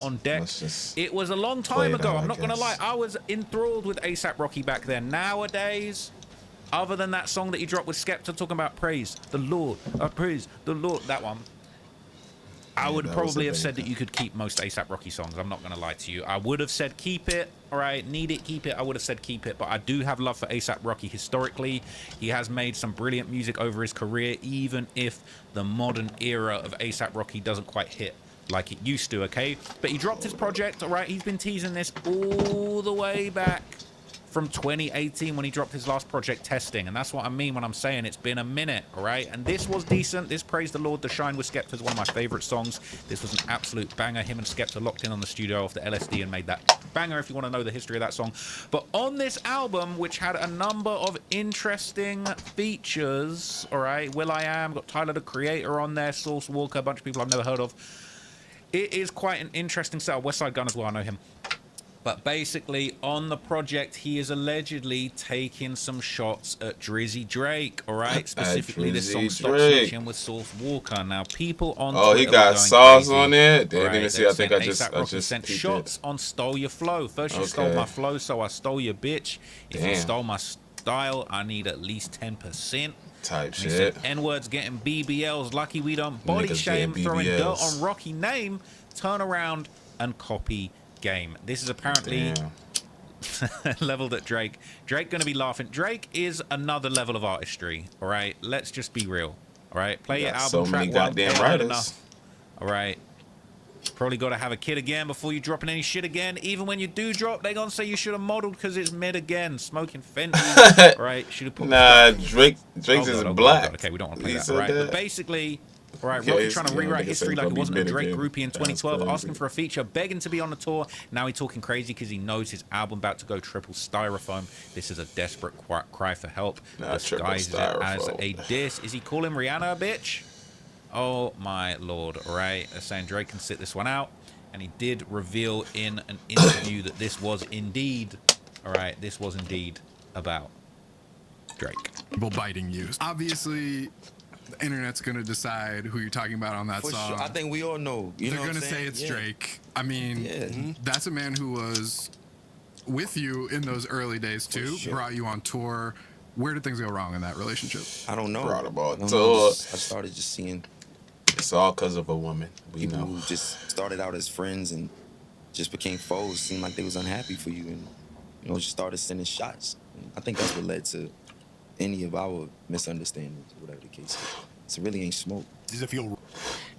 on deck. It was a long time ago. I'm not going to lie. I was enthralled with A$AP Rocky back then. Nowadays, other than that song that he dropped with Skepta talking about praise the Lord, I praise the Lord, that one, I would probably have said that you could keep most A$AP Rocky songs. I'm not going to lie to you. I would have said keep it. All right, need it, keep it. I would have said keep it. But I do have love for A$AP Rocky historically. He has made some brilliant music over his career, even if the modern era of A$AP Rocky doesn't quite hit like it used to, okay? But he dropped his project, all right? He's been teasing this all the way back from 2018 when he dropped his last project, Testing. And that's what I mean when I'm saying it's been a minute, all right? And this was decent. This, Praise the Lord, The Shine with Skepta is one of my favorite songs. This was an absolute banger. Him and Skepta locked in on the studio off the LSD and made that banger, if you want to know the history of that song. But on this album, which had a number of interesting features, all right? will.i.am, got Tyler, the Creator on there, Source Walker, a bunch of people I've never heard of. It is quite an interesting setup. Westside Gunn as well, I know him. But basically, on the project, he is allegedly taking some shots at Drizzy Drake, all right? Specifically, this song, Stop Snitching with Source Walker. Now, people on Twitter he got sauce on it? Didn't even see. I think I just sent shots on Stole Your Flow. First, you stole my flow, so I stole your bitch. If you stole my style, I need at least 10%. Type shit. N-words getting BBLs. Lucky we don't body shame. Throwing dirt on Rocky name. Turn around and copy game. This is apparently leveled at Drake. Drake gonna be laughing. Drake is another level of artistry. All right, let's just be real. All right, play your album so track goddamn writers. Enough. All right, probably got to have a kid again before you dropping any shit again. Even when you do drop, they gonna say you should have modeled because it's mid again. Smoking Fenty. All right, should have put. Nah, Drake's is black. Okay, we don't want to play that. All right, but basically. All right, Rocky trying to rewrite history like it wasn't a Drake groupie in 2012, asking for a feature, begging to be on the tour. Now he's talking crazy because he knows his album about to go triple styrofoam. This is a desperate cry for help. Disguises it as a diss. Is he calling Rihanna a bitch? Oh my lord! All right, they're saying Drake can sit this one out, and he did reveal in an interview that this was indeed, all right, this was indeed about Drake. People biting you. Obviously, the internet's gonna decide who you're talking about on that song. Sure. I think we all know. They're gonna say it's Drake. I mean, that's a man who was with you in those early days too. Sure. Brought you on tour. Where did things go wrong in that relationship? I don't know. Brought him on tour. I started just seeing. It's all because of a woman. People who just started out as friends and just became foes. Seemed like they was unhappy for you, and just started sending shots. And I think that's what led to any of our misunderstandings, whatever the case is. So it really ain't smoke. Does it feel?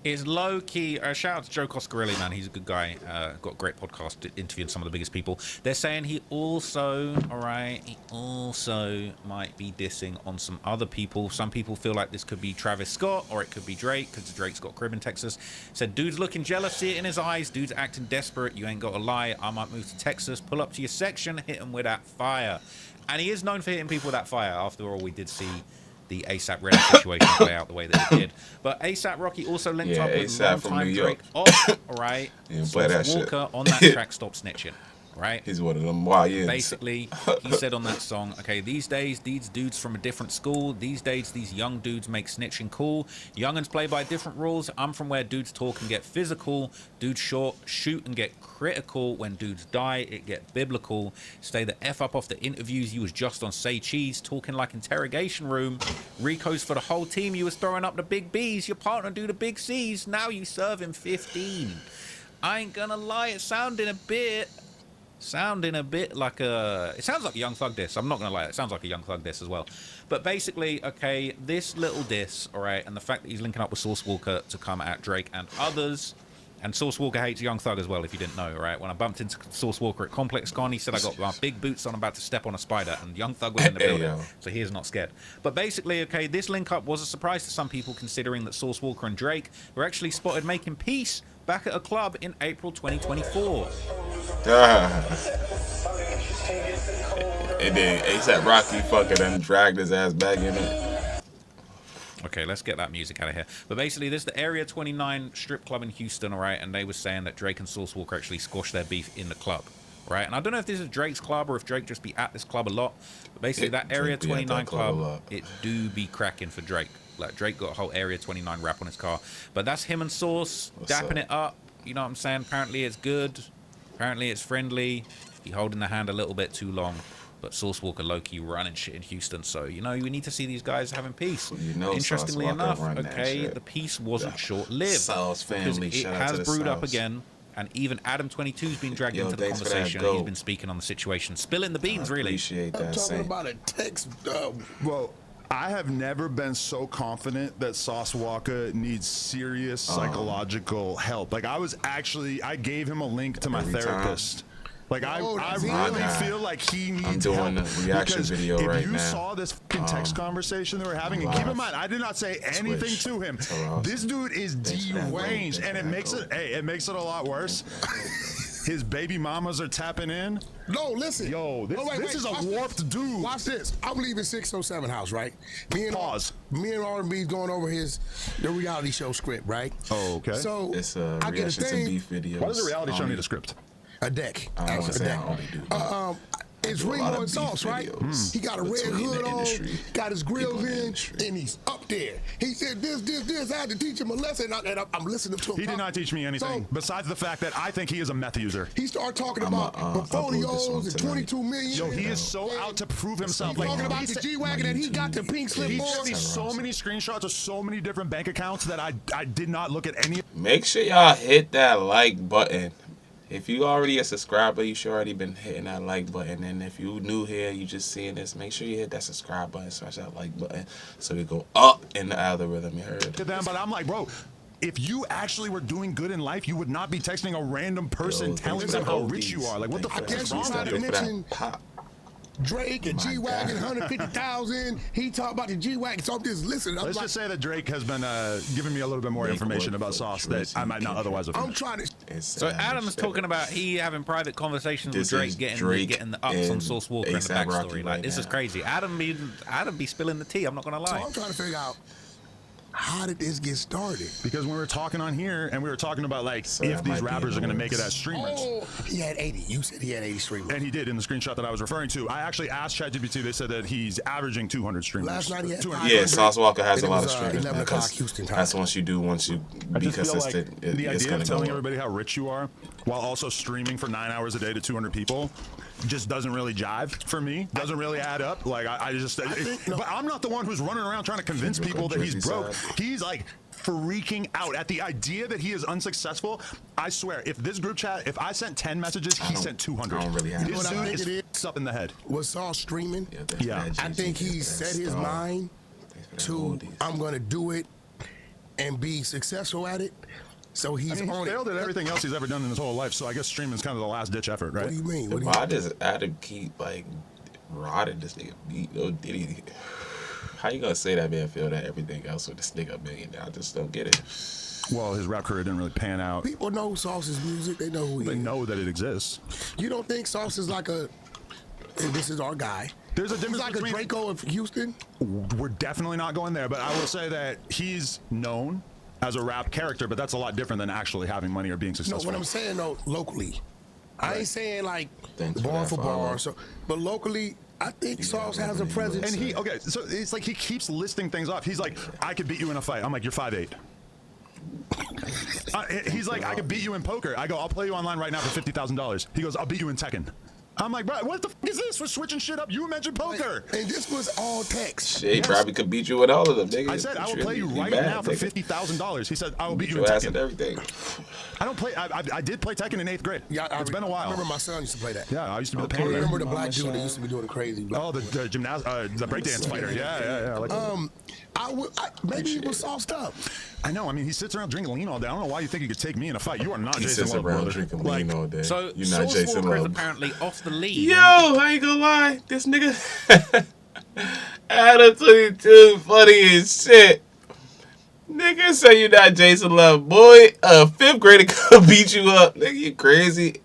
It's low key. Shout out to Joe Coscarelli, man. He's a good guy. Got a great podcast interviewing some of the biggest people. They're saying he also, all right, he also might be dissing on some other people. Some people feel like this could be Travis Scott or it could be Drake because Drake's got a crib in Texas. Said, dude's looking jealous, see it in his eyes. Dude's acting desperate. You ain't got to lie. I might move to Texas, pull up to your section, hit him with that fire. And he is known for hitting people with that fire. After all, we did see the A$AP Reddit situation play out the way that it did. But A$AP Rocky also linked up with longtime Drake off, all right? Source Walker on that track, Stop Snitching. Right? He's one of them YNs. Basically, he said on that song, okay, these days, these dudes from a different school. These days, these young dudes make snitching cool. Youngins play by different rules. I'm from where dudes talk and get physical. Dudes shoot and get critical. When dudes die, it get biblical. Stay the F up off the interviews. You was just on Say Cheese, talking like interrogation room. Rico's for the whole team. You was throwing up the big B's. Your partner do the big C's. Now you serve him 15. I ain't gonna lie, it's sounding a bit like it sounds like a Young Thug diss. I'm not gonna lie, it sounds like a Young Thug diss as well. But basically, okay, this little diss, all right, and the fact that he's linking up with Source Walker to come at Drake and others, and Source Walker hates Young Thug as well, if you didn't know, right? When I bumped into Source Walker at Complex Con, he said I got my big boots on, I'm about to step on a spider, and Young Thug was in the building, so he is not scared. But basically, okay, this link up was a surprise to some people, considering that Source Walker and Drake were actually spotted making peace back at a club in April 2024. And then A$AP Rocky fucking and dragged his ass back in it. Okay, let's get that music out of here. But basically, this is the Area 29 strip club in Houston, all right? And they were saying that Drake and Source Walker actually squashed their beef in the club, right? And I don't know if this is Drake's club or if Drake just be at this club a lot. But basically, that Area 29 club, it do be cracking for Drake. Like, Drake got a whole Area 29 rap on his car. But that's him and Source dapping it up. You know what I'm saying? Apparently it's good. Apparently it's friendly. He holding the hand a little bit too long. But Sauce Walker low-key running shit in Houston. So, you know, we need to see these guys having peace. You know, interestingly Sauce Walker enough, run that okay, shit. the peace wasn't short-lived. Sauce family, because it shout out to has the brewed up Sauce. again. And even Adam22's been dragged Yo, into the thanks for that, conversation. And he's GOAT. been speaking on the situation. Spilling the beans, I really. appreciate I'm that. talking Saint. about a text. Well, I have never been so confident that Sauce Walker needs serious psychological help. Like I gave him a link to my Every time. therapist. Like I that's really it. feel like he needs I'm doing help. the reaction Because video if right you now. saw this fucking text conversation they were having, and keep in mind, I did not say anything Twitch. to him. That's awesome. This dude is Thanks for that, deranged, bro. and it makes it. Hey, it makes it a lot worse. His baby mamas are tapping in. No, listen. Yo, this is a watch warped this. dude. Watch this. I'm leaving 607 house, right? Pause. Me and R&B's going over the reality show script, right? Oh, okay. So It's a I get a reaction to thing, beef videos. Why does a reality show Only- need a script? a deck. I don't Actually, wanna a say deck. I only do that. It's do a lot Ringo of and Sauce, beef right? videos He got a red between the hood on, industry, got his grills people in the in, industry. and he's up there. He said this. I had to teach him a lesson, and I'm listening to him. He did talk. not teach me anything So, besides the fact that I think he is a meth user. he started talking I'ma, about upload this one portfolios and tonight. 22 million. Yo, he is so out to prove himself. He's talking Like, about he the said- G-Wagon and he got the pink slip He on. sent me so many screenshots of so many different bank accounts that I did not look at any. Make sure y'all hit that like button. If you already a subscriber, you should already been hitting that like button. And if you new here, you just seeing this, make sure you hit that subscribe button, smash that like button, so we go up in the algorithm. You heard? to them, but I'm like, bro, if you actually were doing good in life, you would not be texting a random person Yo, telling thanks them for how the rich you are. Like, what the thanks fuck I is guess wrong you with tried to you? for that mention pop. Drake and My G-Wagon, God. 150,000. He talked about the G-Wagon. So I'm just listening. I'm Let's like, just say that Drake has been giving me a little bit more Make information work about for Sauce that I might not Drizzy otherwise have. I'm finished. trying to. It's So sad Adam's shit. talking about he having private conversations This with is Drake, Drake getting the ups on and Sauce Walker and the A$AP Rocky backstory. Like right this is now. crazy. Adam be spilling the tea. I'm not gonna So lie. I'm trying to figure out how did this get started? Because when we were talking on here and we were talking about like So if that these might be rappers are in the going to make it works. as streamers. Oh, he had 80. You said he had 80 streamers. And he did in the screenshot that I was referring to. I actually asked ChatGPT. They said that he's averaging 200 streamers. Last night he had 200. 500. Yeah, Sauce Walker has And a it lot of was, streamers. 11 man, o'clock 'cause Houston time. That's once you be I consistent. just feel like it, the it's idea gonna of telling go up. everybody how rich you are while also streaming for 9 hours a day to 200 people just doesn't really jive for me. Doesn't really add up. Like I just. But I'm not the one who's running around trying to convince Kendrick people on that he's Drizzy's broke. side. He's like freaking out at the idea that he is unsuccessful. I swear, if this group chat, if I sent 10 messages, he don't- sent 200. I don't really have This what I dude think is it is? f***ed up in the head. Was Sauce streaming? Yeah, thanks Yeah. for that, I GG. think he Thanks for set that his star. mind Thanks for that to, oldies. I'm going to do it and be successful at it. So he's I mean, on he failed it. at everything else he's ever done in his whole life, so I guess streaming is kind of the last ditch effort, right? What do you mean? What do you Why does Adam keep like rotting this nigga beat? No Diddy. How you gonna say that man feel that everything else with this nigga a millionaire? I just don't get it. Well, his rap career didn't really pan out. People know Sauce's music. They know who he They is. know that it exists. You don't think Sauce is like a, hey, this is our guy. There's a He's difference like between. a Draco of Houston. We're definitely not going there, but I will say that he's known as a rap character, but that's a lot different than actually having money or being No, successful. what I'm saying though, locally. I ain't saying like Thanks for bar that for follow. bar, so, but locally, I think Sauce has a presence. And so it's like he keeps listing things off. He's like, I could beat you in a fight. I'm like, you're 5'8". He's like, I could beat you in poker. I go, I'll play you online right now for $50,000. He goes, I'll beat you in Tekken. I'm like, bro, what the f is this? We're switching shit up. You mentioned poker. And this was all text. Shit, he Yes. probably could beat you with all of them, nigga. I said, I will But play you be right mad, now for nigga. $50,000. He said, I will beat you in Your ass and Tekken. everything. I don't play. I did play Tekken in 8th grade. Yeah, It's been a I while. remember my son used to play that. Yeah, I used to be the Okay. I painter. remember the Mama black dude that Shine. used to be doing the crazy. Oh, the breakdance fighter. Yeah. Like, Maybe he was sauced up. I know. I mean, he sits around drinking lean all day. I don't know why you think you could take me in a fight. You are not He Jason sits Love, around brother. drinking Like, lean all day. So You're not Sauce Jason Walker is Love. apparently off the lead. Yo, I ain't gonna lie. This nigga Adam 22 funny as shit. Nigga say you not Jason Love. Boy, a 5th grader could beat you up. Nigga, you crazy.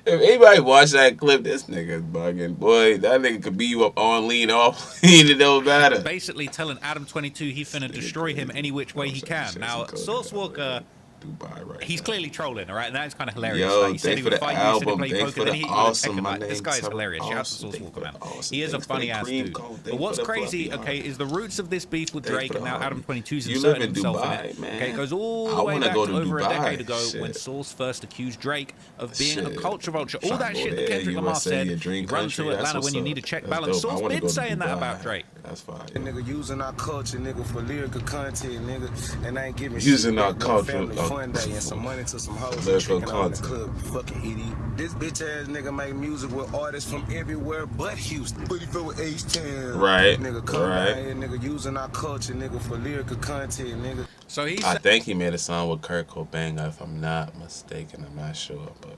If anybody watch that clip, this nigga's bugging. Boy, that nigga could beat you up on lean, off lean, it don't matter. Basically telling Adam 22 he finna destroy him any which way he can. Now, Sauce Walker Dubai right He's now. clearly trolling, all right? And that is kind of hilarious. Yo, Like, he said thank he for would the fight you, he said he'd album, play thank poker, for then the he hit you with awesome. Tekken. My Like, this name's guy is Terrell hilarious. Shout out to Awesome. Source Thank Walker, for man. the awesome. He is a Thanks for the funny ass cream dude. cone. But Thank what's for the crazy, fluffy okay, heart. is the roots of this beef with Thank Drake for and the now heart. Adam 22's You inserting live in himself in Dubai, it. man. Okay, it goes all I the way wanna back go to to over a Dubai. decade ago when Shit. Source first accused Drake of being a Shit. culture vulture. All Tryna that go shit that there, Kendrick Lamar USA, said, your you dream run country. to That's Atlanta what's when you up. need a check That's balance. dope. I Source wanna been go to saying that Dubai. about Drake. That's fine. Nigga using our culture, nigga, for lyrical content, nigga, and I ain't giving Using shit our back. No culture, family fun day and some money to some hoes and lyrical tricking on the content. club. Fucking idiot. This bitch ass nigga make music with artists from everywhere but Houston. But he feel with H-Town. Right, Nigga, come right. down here, nigga, using our culture, nigga, for lyrical content, nigga. So he's I think he made a song with Kurt Cobain, if I'm not mistaken. I'm not sure, but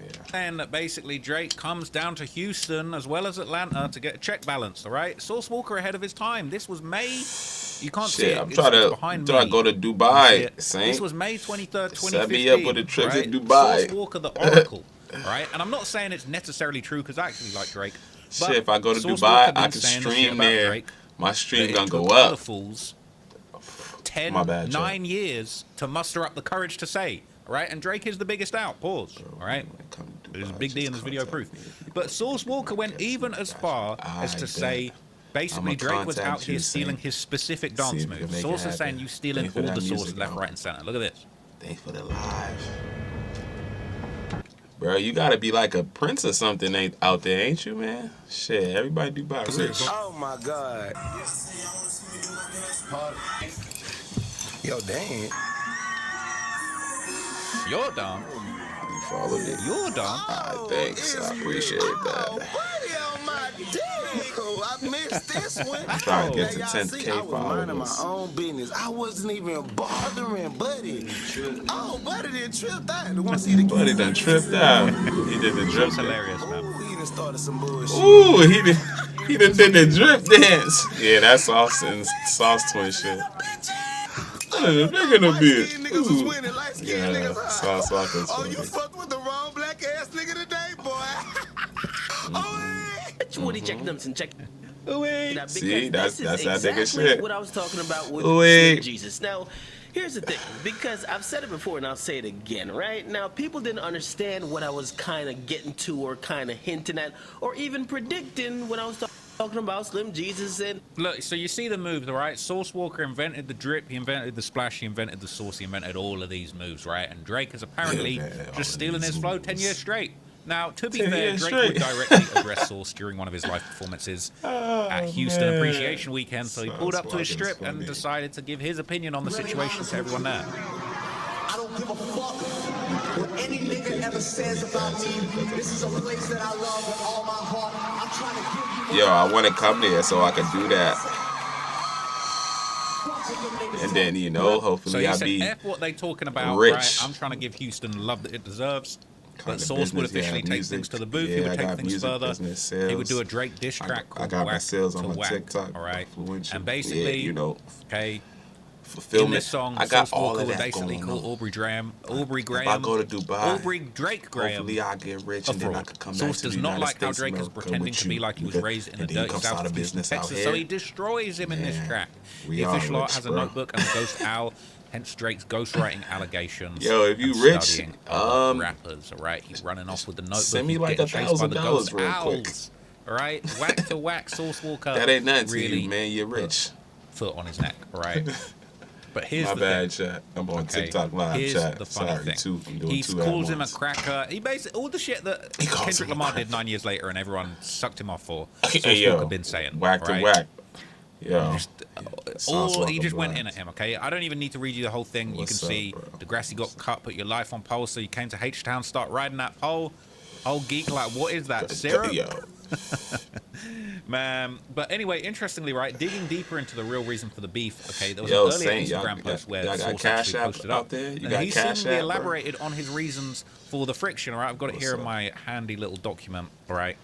yeah. saying that basically Drake comes down to Houston as well as Atlanta to get a check balance, all right? Source Walker ahead of his time. This was May. You can't see Shit, it. I'm It's trying to behind try to me. go to You see Dubai. it? Saint. This was May 23rd, 2015. Set me up with a trip to right? Dubai. Source Walker, the Oracle, all right? And I'm not saying it's necessarily true because I actually like Drake. But Shit, if I go to Source Dubai, Walker I been can saying the shit stream about there. Drake, My stream that gonna it go took other up. fools 10, My bad, Joe. 9 years to muster up the courage to say, all right? And Drake is the biggest out. Pause, all right? There's a big D in this video proof. But Source Walker went even as far as to say, basically, I'ma Drake was out contact here you, stealing Saint. his specific See dance if we can moves. make it Source is saying happen. you stealing Thank for all that the music, sources left, yo. right, and center. Look at this. Thanks for the live. Bro, you gotta be like a prince or something out there, ain't you, man? Shit, everybody Dubai rich. Oh my God. Yo, dang. You're dumb. You follow me? You're dumb. Thanks, I appreciate that. Buddy on my dick. I missed this one. Trying to get to Now, y'all 10K see, I was minding my followers. own business. I wasn't even bothering Buddy. Oh, Buddy didn't trip out. Want to see the Buddy done tripped out. He did the drip It's dance. hilarious, man. Ooh, he done started some bullshit. Ooh, he done did the drip dance. Yeah, that's Sauce Twin shit. Nigga in a bit. Light-skinned niggas was winning. Light-skinned Yeah, niggas. Sauce Walker's Oh, you funny. fucked with the wrong black ass nigga today, boy. Oh, Woody check them and check. Now, See, because that's this is that nigga exactly shit. what I was talking about with Wait. Slim Jesus. Now, here's the thing, because I've said it before and I'll say it again, right? Now, people didn't understand what I was kind of getting to or kind of hinting at or even predicting when I was talking about Slim Jesus and Look, so you see the moves, all right? Source Walker invented the drip, he invented the splash, he invented the sauce, he invented all of these moves, right? And Drake is apparently Yeah, man, all just of stealing these his flow moves. 10 years straight. Now, to be 10 fair, years Drake would straight. directly address Source during one of his live performances at Houston man. Appreciation Weekend, so he pulled Sauce up to his Walker's strip and funny. decided to give his opinion on the situation to everyone there. I don't give a fuck what any nigga ever says about me. This is a place that I love with all my heart. I'm trying to give you Yo, I want to come there so I can do that. And then, you know, So hopefully he I'll said, be F what they talking about, rich. right? I'm trying to give Houston the love that it deserves. Kinda But Source would business, yeah, officially take music. things to the booth. Yeah, he would I take got things music further. business, He would sales. do a Drake diss track I called got my Whack sales on to my Whack, TikTok. all right? Influential. And basically, Yeah, you know, okay, in fulfillment. this song, I got Source all Walker of would that basically going call on. Aubrey Graham, If I go to Dubai, Aubrey Drake Graham. hopefully I get rich a and then I fraud. could come back Source to does the not United like how States Drake is America pretending with to be you, like he was nigga. raised in the And then he dirty comes south out of of Houston, business out Texas, so here. he destroys him in this Yeah. track. We The are official art rich, has a bro. notebook and a ghost owl, hence Drake's ghostwriting allegations. Yo, if you and rich, studying other rappers, all right? He's running off with the notebook. send me he's like getting chased by the $1,000 ghost real quick. owls, all right? Whack to Whack, Source Walker. That ain't nothing to really you, man. You're rich. Foot on his neck, all right? But here's My the bad, thing. chat. I'm on Okay, TikTok live, here's chat. the funny Sorry, thing. I'm doing He two at calls him a once. cracker. He basically all the shit that He calls Kendrick him a Lamar cracker. did 9 years later, and everyone sucked him off for. Hey, Source yo, Walker been saying whack to right? whack. Yo, Sauce All he Walker just went Blast. in at him. Okay, I don't even need to read you the whole thing. What's you can up, see bro? Degrassi got cut, put your life on pole, so you came to H Town, start riding that pole. Old geek, like what is that? Syrup? Yo, Man, but anyway, interestingly, right, digging deeper into the real reason for the beef, okay, there was Yo, an earlier Saint, y'all- Instagram post where y'all got Source Cash actually App posted out up, there? You and got he Cash simply App, bro? elaborated on his reasons for the friction, all right? I've got it What's here in up? my handy little document, all right?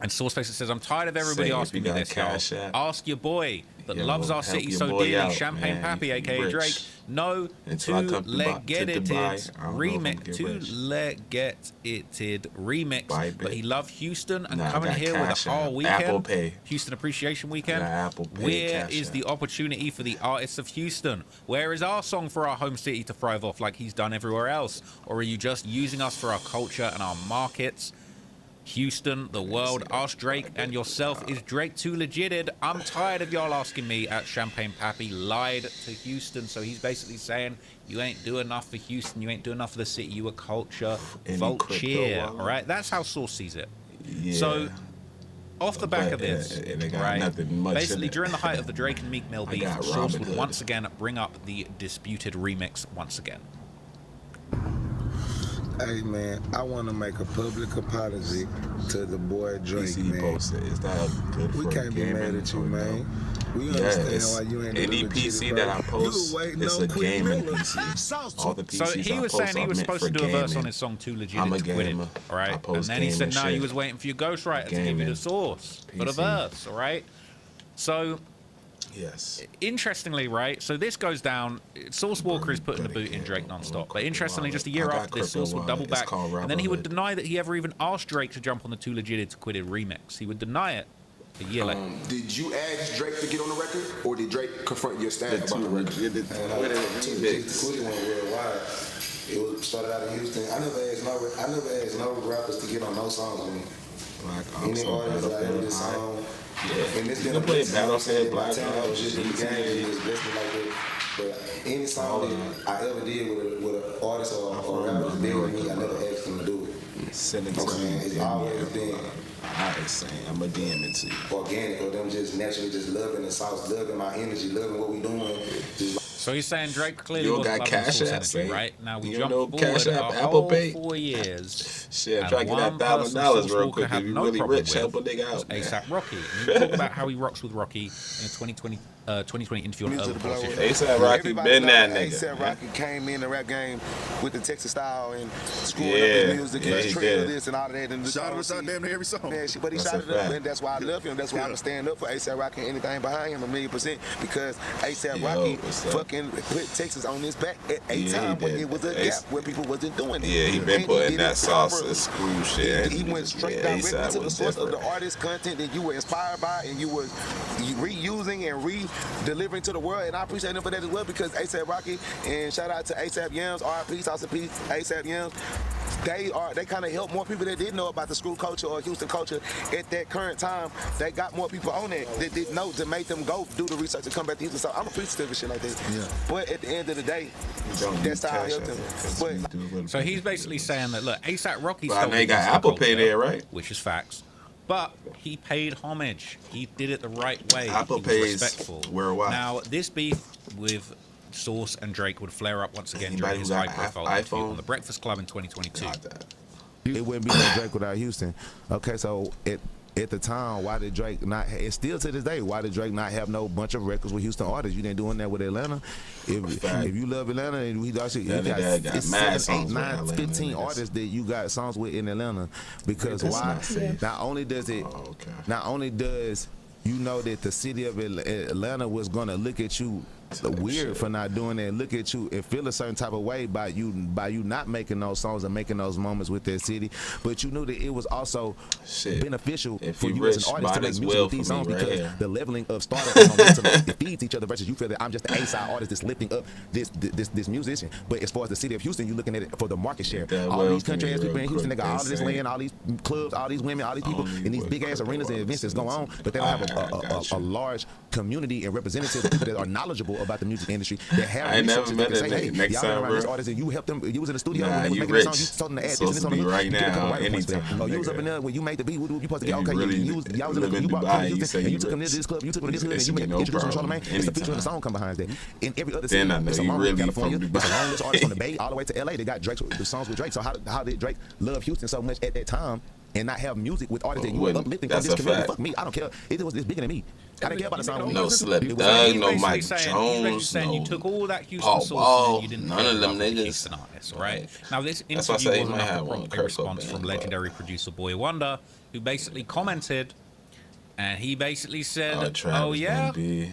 And Source basically says, I'm tired of everybody Saint, if asking you me got this, y'all. Cash App. Ask your boy. that Yo, loves our help city your so boy dearly, out, Champagne man. Pappy, You aka rich. Drake. No Until I to come to let get it Dubai, I don't know if I'm remix. gonna get To rich. let get it remix. Bybit. But he loved Houston and Nah, I coming got here with Cash a whole App, weekend. Apple Pay. Houston Appreciation Weekend. I got Apple Pay, Where Cash is App. the opportunity for the artists of Houston? Where is our song for our home city to thrive off like he's done everywhere else? Or are you just using us for our culture and our markets? Houston, the world, ask Drake and yourself, is Drake too legited? I'm tired of y'all asking me at Champagne Pappy lied to Houston. So he's basically saying, you ain't doing enough for Houston, you ain't doing enough for the city, you a culture vulture, all right? That's how Source sees it. Yeah. So off the back of this, they got right, nothing much in basically it. during the height of the Drake and Meek Mill I beef, got Source Robin would Hood. once again bring up the disputed remix once again. Hey man, I want to make a public apology to the boy Drake, PC man. posted. Is that good We for can't be gaming mad at you, or no? man. We Yeah, understand it's why you ain't any doing the PC legit, that bro. I post, You waiting it's on a Quick gaming Miller. PC. All the PCs So he I was post saying he are was meant supposed for to do a verse gaming. on his song Too Legit I'm a to Quit It, gamer. all right? I And post then he said, gaming no, he shit. was waiting for your ghostwriter to give you Gaming. the source for the PC. verse, all right? So Yes. interestingly, right, so this goes down, Source Walker is putting the boot in Drake nonstop, but interestingly, just a year I got after this, crypto Source would wallet. double It's back, called and then he would Robinhood. deny that he ever even asked Drake to jump on the Too Legit to Quit It remix. He would deny it a year later. Did you ask Drake to get on the record, or did Drake confront your staff about the record? Quit it went worldwide. It was started out in Houston. I never asked no rappers to get on no songs with me. Black Any Ops on artist that I ever did Battlefield song. High. And this You been a can play blessing. Battlefield, My Black talent Ops, was just in the GTA. game. It's blessed me like that. But any song that I ever did with an artist or a rapper that's bigger than me, I never asked them to do it. Send it to Okay, me. it's always been I ain't saying I'm a DM it to you. organic, or them just naturally just loving the sauce, loving my energy, loving what we doing. Just So he's saying Drake clearly You don't wasn't got loving the Cash Source App, energy, say? right? Now we You jump know forward Cash a App, Apple whole Pay? 4 years. Shit, and try to get one that person $1,000 Source real Walker quick. had If you no really problem rich, with help a nigga was out, man. A$AP Rocky. And you talk about how he rocks with Rocky in a 2020 interview on Music Urban to blow Politician. up. A$AP Rocky Everybody been know that that nigga. A$AP Rocky came in the rap game with the Texas style and screwing up Yeah, his music yeah, and he his trail did. this and all of that. And Shot him inside damn near every song. Man, but he That's shot a it up, fact. and that's why I love him. That's why I'm gonna stand up for A$AP Rocky and anything behind him 1,000,000%. Because A$AP Yo, Rocky what's up? fucking put Texas on his back at a Yeah, he time when did. it was a A$AP gap where people wasn't doing it. Yeah, he been And putting did that it sauce properly. and screw shit. He went straight Yeah, directly A$AP to the was source of different. the artist content that you were inspired by, and you were reusing and re-delivering to the world. And I appreciate him for that as well, because A$AP Rocky, and shout out to ASAP Yams, R.I.P. Sauce and Peace, ASAP Yams. They kind of helped more people that didn't know about the screw culture or Houston culture at that current time. They got more people on that didn't know, to make them go do the research and come back to Houston. So I'm appreciative of shit like that. Yeah. But at the end of the day, Don't that's use how I Cash helped App, him. because But you do a little So bit. he's basically saying that, look, A$AP Rocky But stole they got Houston Apple Pay culture, there, right? which is facts. But he paid homage. He did it the right way. Apple he was Pays respectful. worldwide. Now, this beef with Source and Drake would flare up once again Anybody during his who got high-profile an interview iPhone? on The Breakfast Club in 2022. Got that. It wouldn't be no Drake without Houston. Okay, so at the time, why did Drake not? It's still to this day. Why did Drake not have no bunch of records with Houston artists? You didn't doing that with Atlanta. If you love Atlanta, and we actually you That got it's mad 7, 8, songs with 9, Atlanta 15 niggas. artists that you got songs with in Atlanta. Because That's why? not safe. Not only does it, Oh, okay. not only does you know that the city of Atlanta was gonna look at you weird for not doing that, look at you and feel a certain type of way by you not making those songs and making those moments with that city, but you knew that it was also beneficial If for you you as rich, an artist to might make as music well with these for me songs, right because here. the leveling of stardom and momentum, it feeds each other, versus you feel that I'm just an A-side artist that's lifting up this musician. But as far as the city of Houston, you're looking at it for the market share. That All well these country for ass me people in real Houston, they quick, got all they of this say- land, all these clubs, all these women, all these people Only in these with big ass crypto arenas and events that's going on, wallets. but they don't have Alright, a large community and representatives of people that are knowledgeable about the music industry that have I ain't never resources met that can that say, hey, nigga. Next y'all been time, around this bro. artist and you helped them. You was in the studio Nah, when they was you making that song. rich. You told them to add this Supposed and to this be on the right you get a couple now, white points for that. anytime, Oh, you was up nigga. in there when you made the beat. You supposed to be If you okay. really You was live in in you brought Dubai, Houston, you say and you you took them to rich. this club. You took them to this hood It and you should be made no introduced them to problem. Charlamagne. It's a feature and a Anytime. song come behind that. In every other Then city, I know it's a you long way really to California. from It's a Dubai. long list of artists from the Bay all the way to LA. They got the songs with Drake. So how did Drake love Houston so much at that time and not have music with artists that you were Wouldn't. uplifting from That's this a community? fact. Fuck me, I don't care. It's bigger than me. I didn't care about the song. No Slip It was- Thug, He's no basically Mike saying, he's basically Jones, saying you no took all that Houston Paul source Wall, and you didn't none care of them about the niggas. Houston artists, right? Now this That's why I interview say he was might enough have to one prompt a Kurt response Cobain, from but- legendary producer Boy Wonder, who basically commented, and he basically said, Travis "Oh yeah, gonna be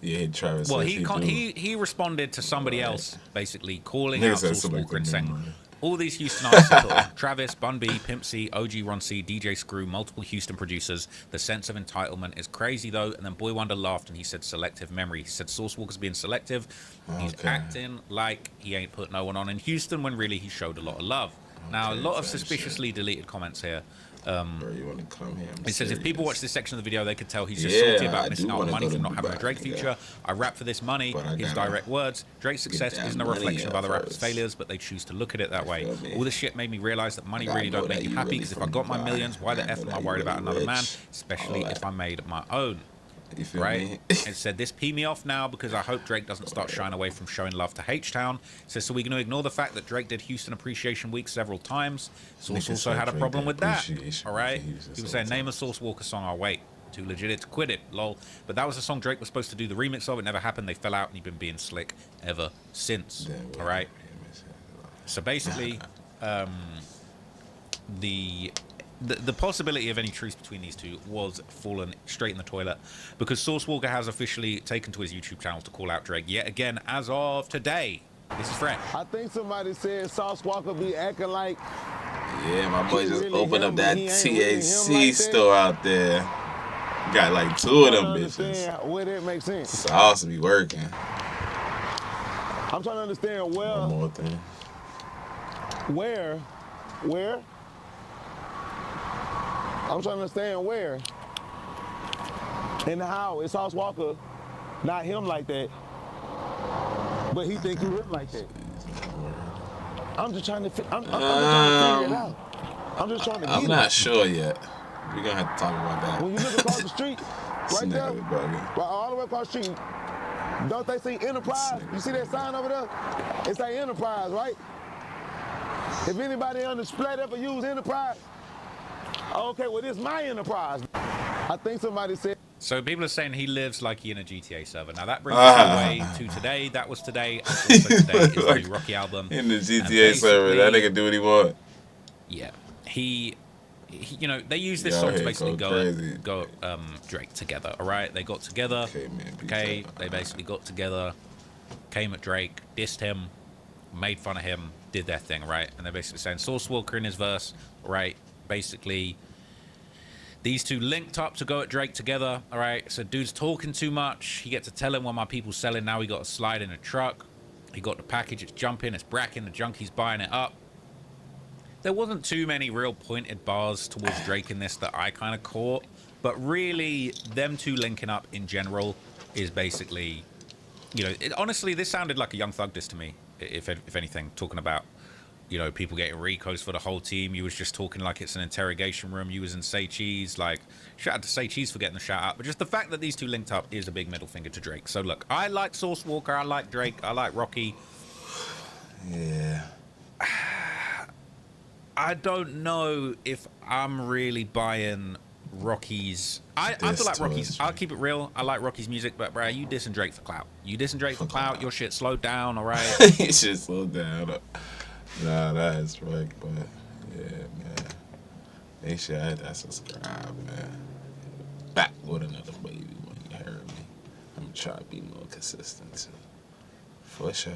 Yeah, Travis. Well, says he responded to somebody else basically calling Nigga out said Sauce something Walker and like saying that. all these Houston artists have put on, Travis, Bun B, Pimp C, OG Ron C, DJ Screw, multiple Houston producers. The sense of entitlement is crazy though. And then Boy Wonder laughed and he said selective memory. He said Sauce Walker's being selective. He's acting like he ain't put no one on in Houston when really he showed a lot of love. Now, a lot of suspiciously deleted comments here. Bro, you want to come here? It says if people watch this section of the video, they could tell he's just Yeah, salty I about do missing out on wanna money go from to not having a Dubai, Drake nigga. feature. I rap for this money. But I His gotta direct words. Drake's success that isn't a money reflection of up other rappers' first. failures, but they choose to look at it that way. feel me? All this shit made me realize that money gotta really know don't make that you you happy. really Because if I from got my Dubai. millions, why the I F know am I that you worried about really another man? rich. Especially All if that. I made my own. You feel Right? me? It said this pee me off now because I hope Drake doesn't start shying away from showing love to H-Town. It says so we're going to ignore the fact that Drake did Houston Appreciation Week several times. Sauce Nigga also said had a Drake problem did with that. Appreciation All right? Week in Houston He was several saying name a Sauce Walker song. I'll wait. Too legit to quit it, lol. But that was a song Drake was supposed to do the remix of. It never happened. They fell out, and he's been being slick ever since. All right. So basically, the possibility of any truth between these two was fallen straight in the toilet because Sauce Walker has officially taken to his YouTube channel to call out Drake yet again as of today. This is fresh. I think somebody said Sauce Walker be acting like. Yeah, my boy just really opened him, up but that he ain't really him THC like that. store out there. Got like 2 of them I'm trying to bitches. understand where that makes sense. Sauce be working. I'm trying to understand One more thing. where. I'm trying to understand where and how is Sauce Walker not him like that, but he think you him like that. I'm just trying to. I'm just trying to figure it out. I'm just trying to get I'm not sure yet. We're gonna have to talk about that. When you look across the street, right there, Snap it, baby. right all the way across the street, don't they see Enterprise? You see that sign over there? It say Enterprise, right? If anybody on display ever use Enterprise, okay, well this my Enterprise. I think somebody said. So people are saying he lives like he in a GTA server. Now that brings us away to today. That was today. And also today is the new Rocky album. In the And GTA server, that basically- nigga do what he want. Yeah, he you know, they use this Y'all song to here basically go go crazy. Drake together. All right, they got together. Okay, they basically got together, came at Drake, dissed him, made fun of him, did their thing, right? And they're basically saying Sauce Walker in his verse, right? Basically, these two linked up to go at Drake together. All right, so dude's talking too much. He gets to tell him what my people's selling. Now he got to slide in a truck. He got the package. It's jumping. It's bracking. The junkie's buying it up. There wasn't too many real pointed bars towards Drake in this that I kind of caught, but really them two linking up in general is basically, you know, honestly, this sounded like a Young Thug diss to me, if anything, talking about, you know, people getting recos for the whole team. You was just talking like it's an interrogation room. You was in Say Cheese. Like, shout out to Say Cheese for getting the shout out. But just the fact that these two linked up is a big middle finger to Drake. So look, I like Sauce Walker. I like Drake. I like Rocky. Yeah. I don't know if I'm really buying Rocky's. I feel like Rocky's. I'll keep it real. I like Rocky's music, but bro, you dissing Drake for clout. You dissing Drake for clout. Your shit slowed down, all right? Your shit slowed down. Nah, that's right, but yeah, man. Make sure I hit that subscribe, man. Back with another baby when you heard me. I'm trying to be more consistent too. For sure.